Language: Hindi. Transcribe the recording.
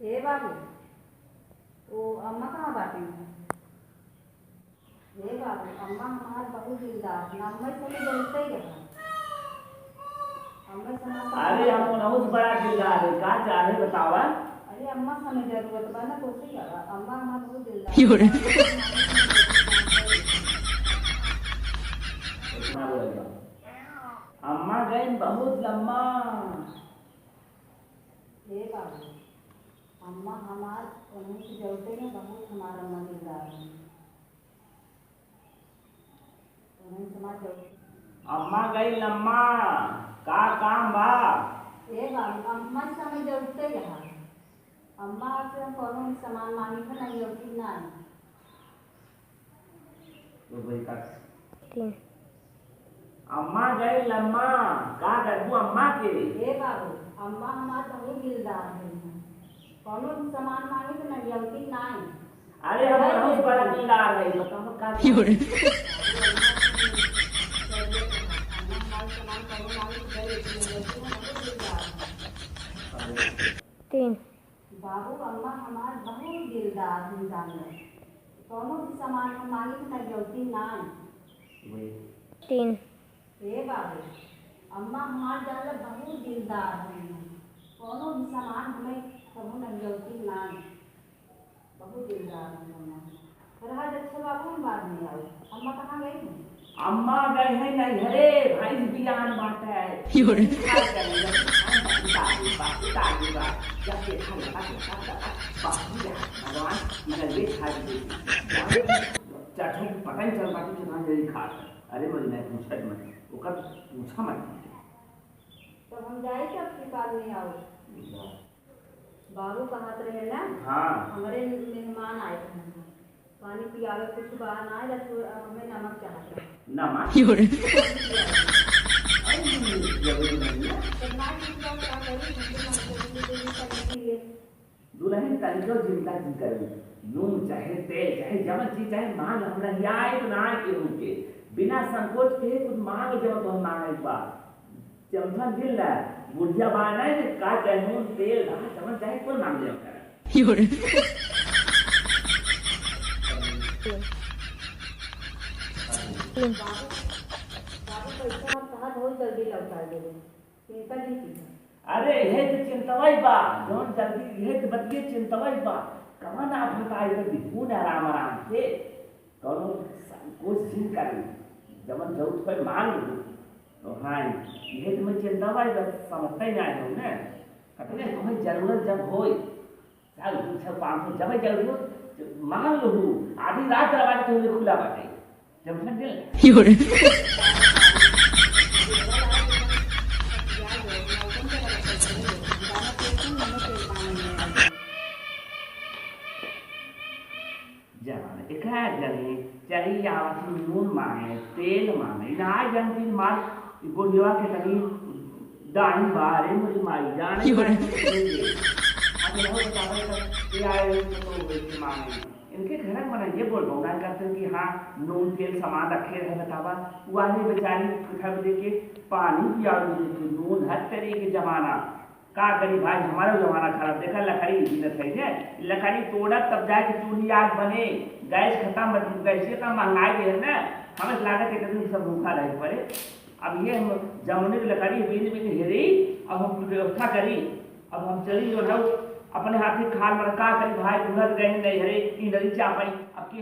हे बाबू, वो अम्मा कहाँ बाटी है? हे बाबू, अम्मा हमार बहुत दिलदार ना, अम्मा समय जलते ही रहा। अम्मा समय अरे हम बहुत बड़ा दिलदार है, का चाहे बतावा। अरे अम्मा समय जरूरत बा ना, तो सही है। अम्मा हमार बहुत दिलदार इतना बोल दो। अम्मा गई बहुत लम्बा। हे बाबू, अम्मा हमार उन्हीं से जलते हैं, बहुत हमारा अम्मा दिलदार है। उन्हीं से हमार जलते अम्मा गई लम्बा, का काम बा। हे बाबू, अम्मा समय जलते रहा। अम्मा से हम कौन सामान मांगी था नहीं होती ना। तो वही का अम्मा गई लम्बा, का करबू अम्मा के। हे बाबू, अम्मा हमार बहुत दिलदार है। कौनो सामान मांगे तो नहीं होती ना। अरे हम बहुत बड़ा दिलदार है, बताओ का तीन बाबू, अम्मा हमार बहुत दिलदार है। जानवर कौनो भी सामान हम मांगे तो नहीं होती ना। तीन हे बाबू, अम्मा हमार जानवर बहुत दिलदार है। कौनो भी सामान हमें कभी नहीं होती ना। बहुत दिलदार है अम्मा। फिर आज अच्छा बाबू, हम बाद में आओ। अम्मा कहाँ गई थी? अम्मा गए हैं नहीं हरे भाई बियान बांटा है। भगवान मैं ये खा चाटू पता ही चल बाकी कि भाई यही खा। अरे मुझे नहीं पूछा मत वो कब पूछा मत। तब हम जाए कि आपके पास में आओ। बाबू कहाँ रहे ना? हाँ हमारे मेहमान आए थे, पानी पियावे कुछ बाहर ना आए तो हमें नमक चाहते हैं। नमक दुल्हन का जो जिंदा जी करूँ नून चाहे तेल चाहे जमन चीज चाहे मांग हमरा आए तो ना आए के रुके बिना संकोच के कुछ मांग जब तो हम मांगे एक बार चमचा दिल ना बुढ़िया बार नहीं कि का चाहे नून तेल ना जमन चाहे कोई मांग ले अरे ये तो चिंतवाई बा जोन जल्दी ये तो बतिए चिंतवाई बा कमान आप बताए तो दिखून आराम आराम से कौनो कुछ जिन कर जमन जरूरत पर मांग लो तो हाँ ये तो मैं चिंतवाई बस समझते ही आए हो ना कहते तुम्हें जरूरत जब हो चल पूछो 500 जब जरूरत मांग लो आधी रात दरवाजा तुम्हें खुला बाटे जब समझ जाने एक जने चली आवासी नून मांगे तेल मांगे ना जन माल बुढ़िया के तनी दाई बारे मुझे माई जाने मांगे इनके घर में मैंने ये बोल रहा करते कि हाँ नून तेल सामान रखे रहे बतावा वाले बेचारी घर दे के पानी पिया नून हर तरह के जमाना का करी भाई हमारा जमाना खराब देखा लकड़ी कीमत है लकड़ी तोड़ा तब जाके चूल्ही आग बने गैस खत्म गैस का महंगाई है ना हमें लागत है कि सब भूखा रह पड़े अब ये हम जमुने की लकड़ी बीन बीन हेरी अब हम व्यवस्था करी अब हम चली जो है अपने हाथ में खाल मरका करी भाई उधर गए नहीं हरे नदी चापाई अब के